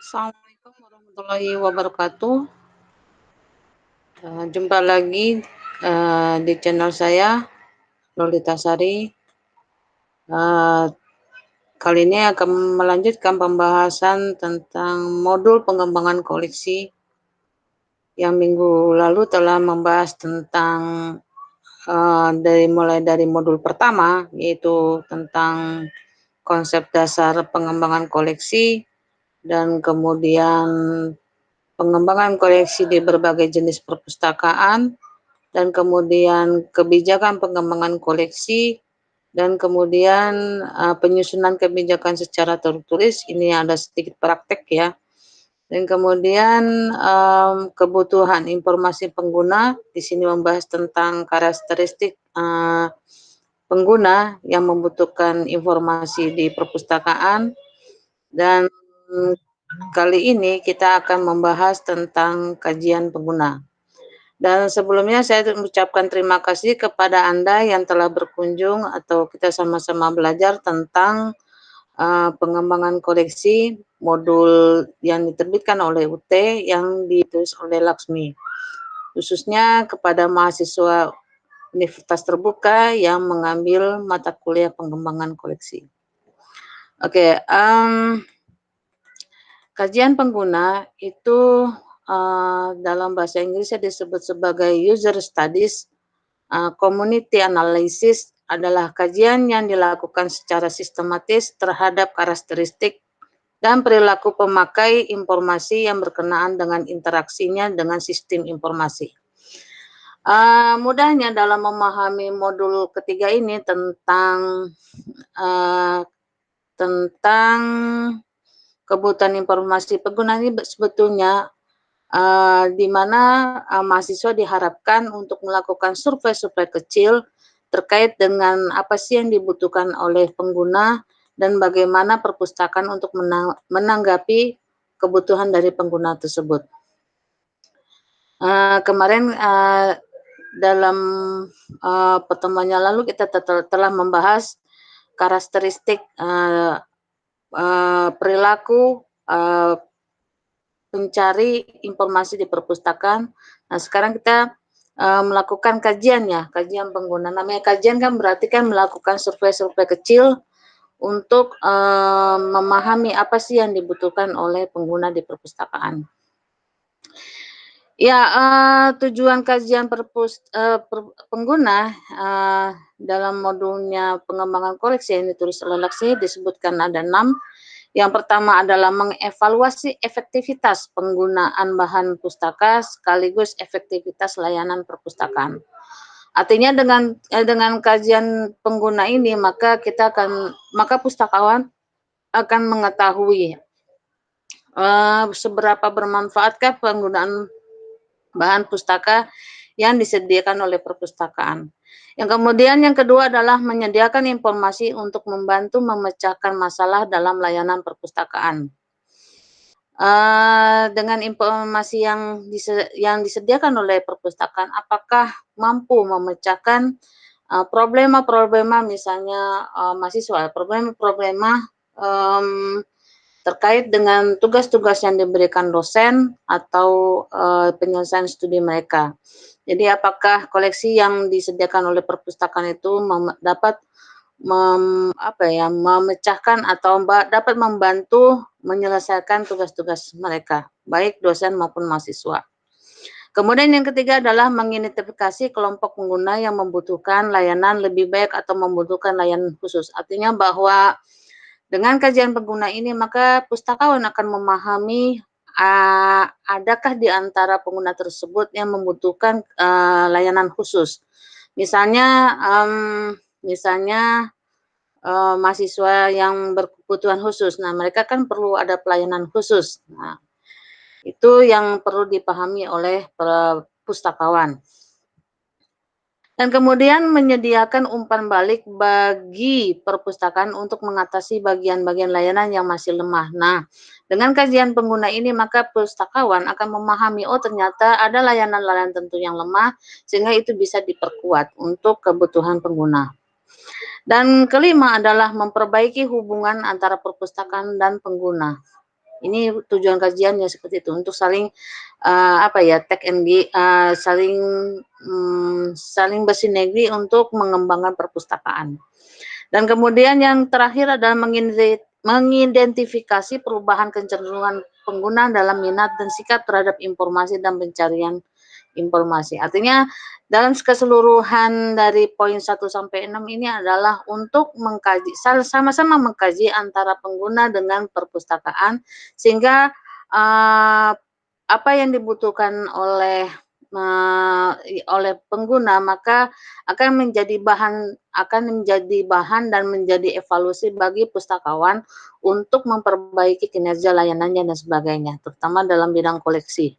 Assalamualaikum warahmatullahi wabarakatuh. Jumpa lagi di channel saya, Lolita Sari. Kali ini akan melanjutkan pembahasan tentang modul pengembangan koleksi yang minggu lalu telah membahas tentang mulai dari modul pertama, yaitu tentang konsep dasar pengembangan koleksi, dan kemudian pengembangan koleksi di berbagai jenis perpustakaan, dan kemudian kebijakan pengembangan koleksi, dan kemudian penyusunan kebijakan secara tertulis. Ini ada sedikit praktek ya. Dan kemudian kebutuhan informasi pengguna, di sini membahas tentang karakteristik pengguna yang membutuhkan informasi di perpustakaan. Dan kali ini kita akan membahas tentang kajian pengguna. Dan sebelumnya saya mengucapkan terima kasih kepada Anda yang telah berkunjung atau kita sama-sama belajar tentang pengembangan koleksi modul yang diterbitkan oleh UT yang ditulis oleh Laksmi, khususnya kepada mahasiswa Universitas Terbuka yang mengambil mata kuliah pengembangan koleksi. Oke, kajian pengguna itu dalam bahasa Inggrisnya disebut sebagai user studies. Community analysis adalah kajian yang dilakukan secara sistematis terhadap karakteristik dan perilaku pemakai informasi yang berkenaan dengan interaksinya dengan sistem informasi. Mudahnya dalam memahami modul ketiga ini tentang kebutuhan informasi pengguna ini sebetulnya di mana mahasiswa diharapkan untuk melakukan survei-survei kecil terkait dengan apa sih yang dibutuhkan oleh pengguna dan bagaimana perpustakaan untuk menanggapi kebutuhan dari pengguna tersebut. Kemarin dalam pertemuannya lalu kita telah membahas karakteristik perilaku pencari informasi di perpustakaan. Nah, sekarang kita melakukan kajian pengguna. Namanya kajian kan berarti kan melakukan survei-survei kecil untuk memahami apa sih yang dibutuhkan oleh pengguna di perpustakaan. Ya, tujuan kajian pengguna dalam modulnya pengembangan koleksi yang ditulis oleh Laksmi disebutkan ada 6. Yang pertama adalah mengevaluasi efektivitas penggunaan bahan pustaka sekaligus efektivitas layanan perpustakaan. Artinya dengan kajian pengguna ini maka pustakawan akan mengetahui seberapa bermanfaatkah penggunaan bahan pustaka yang disediakan oleh perpustakaan. Yang kedua adalah menyediakan informasi untuk membantu memecahkan masalah dalam layanan perpustakaan. Dengan informasi yang disediakan oleh perpustakaan, apakah mampu memecahkan problema-problema misalnya mahasiswa, problema-problema terkait dengan tugas-tugas yang diberikan dosen atau penyelesaian studi mereka. Jadi apakah koleksi yang disediakan oleh perpustakaan itu dapat memecahkan atau dapat membantu menyelesaikan tugas-tugas mereka, baik dosen maupun mahasiswa. Kemudian yang ketiga adalah mengidentifikasi kelompok pengguna yang membutuhkan layanan lebih baik atau membutuhkan layanan khusus. Artinya bahwa dengan kajian pengguna ini, maka pustakawan akan memahami adakah di antara pengguna tersebut yang membutuhkan layanan khusus. Misalnya mahasiswa yang berkebutuhan khusus. Nah, mereka kan perlu ada pelayanan khusus. Nah, itu yang perlu dipahami oleh pustakawan. Dan kemudian menyediakan umpan balik bagi perpustakaan untuk mengatasi bagian-bagian layanan yang masih lemah. Nah, dengan kajian pengguna ini maka pustakawan akan memahami, oh ternyata ada layanan-layanan tertentu yang lemah, sehingga itu bisa diperkuat untuk kebutuhan pengguna. Dan kelima adalah memperbaiki hubungan antara perpustakaan dan pengguna. Ini tujuan kajiannya seperti itu, untuk saling, take and saling, saling bersinergi untuk mengembangkan perpustakaan. Dan kemudian yang terakhir adalah mengidentifikasi perubahan kecenderungan pengguna dalam minat dan sikap terhadap informasi dan pencarian informasi. Artinya dalam keseluruhan dari poin 1 sampai 6 ini adalah untuk mengkaji, sama-sama mengkaji antara pengguna dengan perpustakaan, sehingga apa yang dibutuhkan oleh pengguna maka akan menjadi bahan dan menjadi evaluasi bagi pustakawan untuk memperbaiki kinerja layanannya dan sebagainya, terutama dalam bidang koleksi.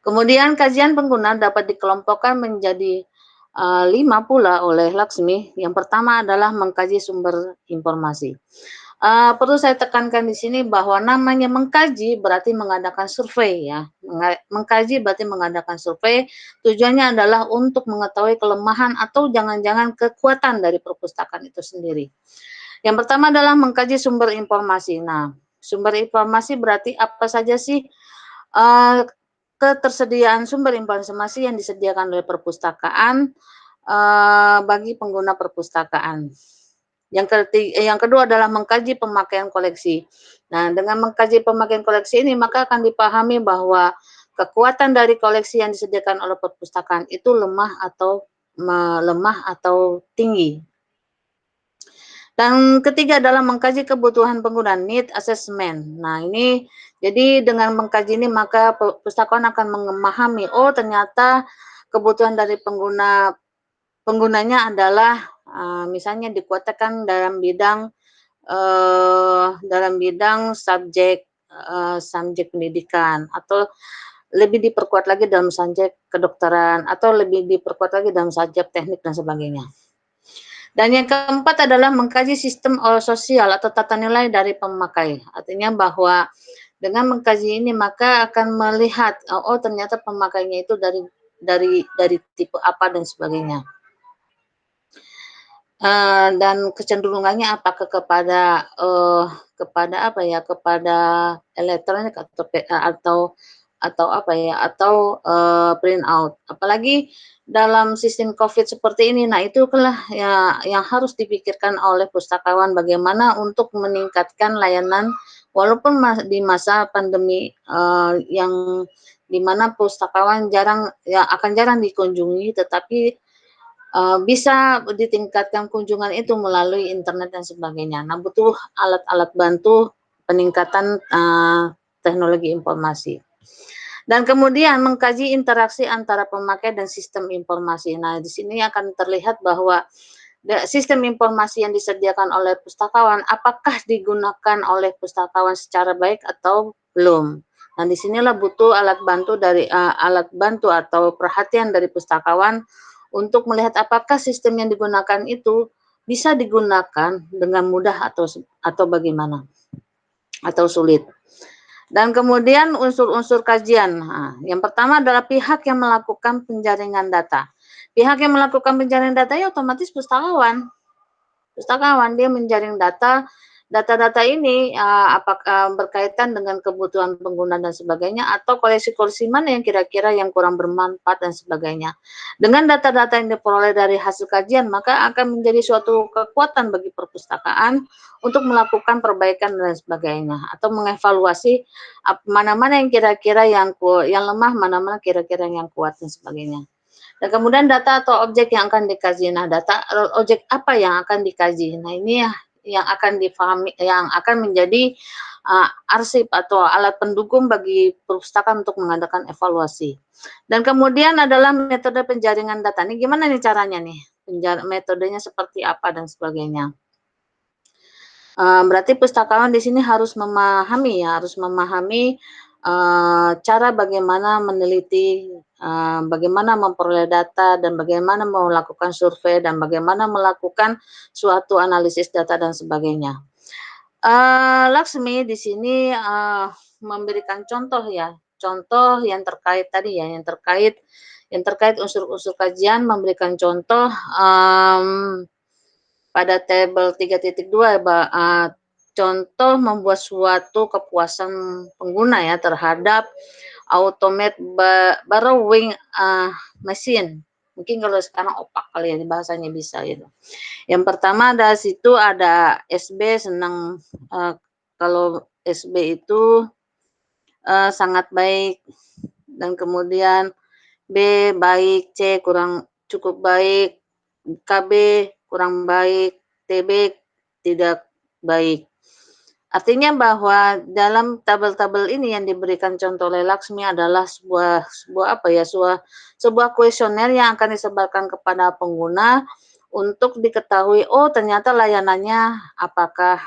Kemudian kajian pengguna dapat dikelompokkan menjadi 5 pula oleh Laksmi. Yang pertama adalah mengkaji sumber informasi. Perlu saya tekankan di sini bahwa namanya mengkaji berarti mengadakan survei ya. Mengkaji berarti mengadakan survei, tujuannya adalah untuk mengetahui kelemahan atau jangan-jangan kekuatan dari perpustakaan itu sendiri. Yang pertama adalah mengkaji sumber informasi. Nah, sumber informasi berarti apa saja sih ketersediaan sumber informasi yang disediakan oleh perpustakaan bagi pengguna perpustakaan. Yang kedua adalah mengkaji pemakaian koleksi. Nah, dengan mengkaji pemakaian koleksi ini maka akan dipahami bahwa kekuatan dari koleksi yang disediakan oleh perpustakaan itu lemah atau tinggi. Dan ketiga adalah mengkaji kebutuhan pengguna, need assessment. Nah, ini jadi dengan mengkaji ini maka pustakawan akan memahami, oh ternyata kebutuhan dari penggunanya adalah misalnya dikuatkan dalam bidang subjek pendidikan, atau lebih diperkuat lagi dalam subjek kedokteran, atau lebih diperkuat lagi dalam subjek teknik dan sebagainya. Dan yang keempat adalah mengkaji sistem sosial atau tata nilai dari pemakai. Artinya bahwa dengan mengkaji ini maka akan melihat, oh ternyata pemakainya itu dari tipe apa dan sebagainya. Dan kecenderungannya apakah kepada elektronik atau print out. Apalagi dalam sistem COVID seperti ini. Nah, itulah ya yang harus dipikirkan oleh pustakawan, bagaimana untuk meningkatkan layanan walaupun di masa pandemi yang dimana pustakawan akan jarang dikunjungi, tetapi bisa ditingkatkan kunjungan itu melalui internet dan sebagainya. Nah, butuh alat-alat bantu peningkatan teknologi informasi. Dan kemudian mengkaji interaksi antara pemakai dan sistem informasi. Nah, di sini akan terlihat bahwa sistem informasi yang disediakan oleh pustakawan apakah digunakan oleh pustakawan secara baik atau belum. Nah, disinilah butuh alat bantu atau perhatian dari pustakawan untuk melihat apakah sistem yang digunakan itu bisa digunakan dengan mudah atau bagaimana, atau sulit. Dan kemudian unsur-unsur kajian. Nah, yang pertama adalah pihak yang melakukan penjaringan data. Pihak yang melakukan penjaringan data ya otomatis pustakawan. Pustakawan dia menjaring data ini apakah berkaitan dengan kebutuhan pengguna dan sebagainya, atau koleksi-koleksi mana yang kira-kira yang kurang bermanfaat dan sebagainya. Dengan data-data yang diperoleh dari hasil kajian, maka akan menjadi suatu kekuatan bagi perpustakaan untuk melakukan perbaikan dan sebagainya, atau mengevaluasi mana-mana yang kira-kira yang lemah, mana-mana kira-kira yang kuat dan sebagainya. Dan kemudian data atau objek yang akan dikaji. Nah, objek apa yang akan dikaji? Nah, ini yang akan difahami, yang akan menjadi arsip atau alat pendukung bagi perpustakaan untuk mengadakan evaluasi. Dan kemudian adalah metode penjaringan data. Ini gimana nih caranya nih? Metodenya seperti apa dan sebagainya. Berarti pustakawan di sini harus memahami cara bagaimana meneliti, bagaimana memperoleh data, dan bagaimana melakukan survei, dan bagaimana melakukan suatu analisis data dan sebagainya. Laksmi di sini memberikan contoh yang terkait tadi ya, yang terkait unsur-unsur kajian, memberikan contoh pada tabel 3.2 contoh membuat suatu kepuasan pengguna ya terhadap automate borrowing machine. Mungkin kalau sekarang opak kali ya bahasanya bisa gitu. Yang pertama ada situ ada SB senang, kalau SB itu, sangat baik, dan kemudian B baik, C kurang cukup baik, KB kurang baik, TB tidak baik. Artinya bahwa dalam tabel-tabel ini yang diberikan contoh oleh Laksmi adalah sebuah sebuah apa ya, sebuah kuesioner yang akan disebarkan kepada pengguna untuk diketahui, oh ternyata layanannya apakah,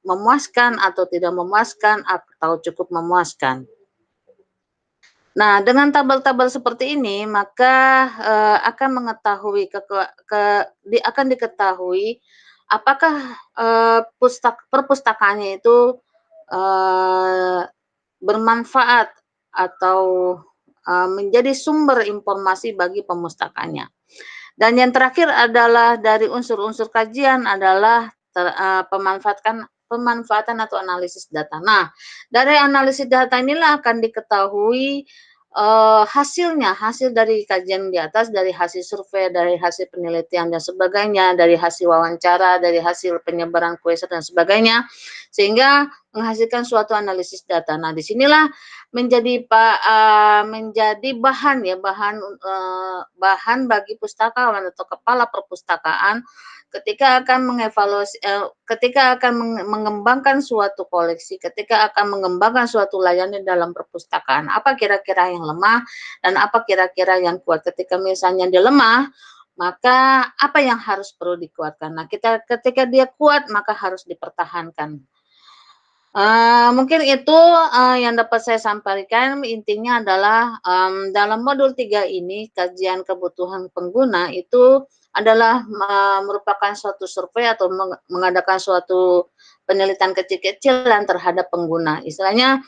memuaskan atau tidak memuaskan atau cukup memuaskan. Nah, dengan tabel-tabel seperti ini, maka, akan mengetahui akan diketahui apakah, perpustakaannya itu, eee, bermanfaat atau, menjadi sumber informasi bagi pemustakanya. Dan yang terakhir adalah dari unsur-unsur kajian adalah pemanfaatan atau analisis data. Nah, dari analisis data inilah akan diketahui, hasil dari kajian di atas, dari hasil survei, dari hasil penelitian dan sebagainya, dari hasil wawancara, dari hasil penyebaran kuesioner dan sebagainya, sehingga menghasilkan suatu analisis data. Nah, disinilah menjadi bahan ya, bahan bagi pustakawan atau kepala perpustakaan ketika akan ketika akan mengembangkan suatu koleksi, ketika akan mengembangkan suatu layanan dalam perpustakaan. Apa kira-kira yang lemah dan apa kira-kira yang kuat. Ketika misalnya dia lemah, maka apa yang harus perlu dikuatkan. Nah, ketika dia kuat, maka harus dipertahankan. Mungkin itu, yang dapat saya sampaikan, intinya adalah, dalam modul 3 ini, kajian kebutuhan pengguna itu adalah merupakan suatu survei atau mengadakan suatu penelitian kecil-kecilan terhadap pengguna. Istilahnya,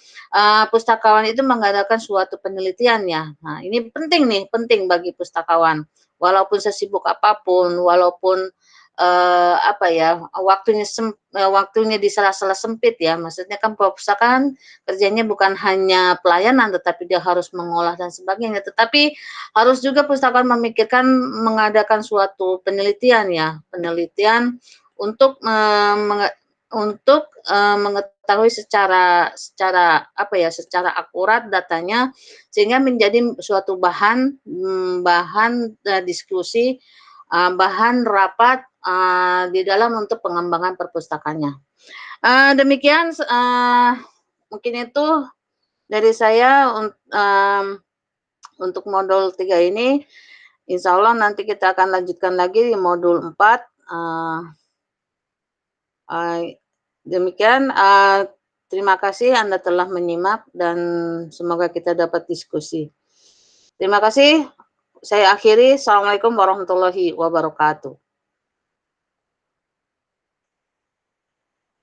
pustakawan itu mengadakan suatu penelitian ya. Nah, ini penting nih, penting bagi pustakawan. Walaupun sesibuk apapun, walaupun apa ya, waktunya di sela-sela sempit ya, maksudnya kan perpustakaan kerjanya bukan hanya pelayanan, tetapi dia harus mengolah dan sebagainya, tetapi harus juga pustakawan memikirkan mengadakan suatu penelitian ya, penelitian untuk mengetahui secara secara apa ya, secara akurat datanya, sehingga menjadi suatu bahan, diskusi, bahan rapat, di dalam untuk pengembangan perpustakaannya. Demikian, mungkin itu dari saya untuk modul 3 ini. Insya Allah nanti kita akan lanjutkan lagi di modul 4. Demikian, terima kasih Anda telah menyimak dan semoga kita dapat diskusi. Terima kasih, saya akhiri. Assalamualaikum warahmatullahi wabarakatuh.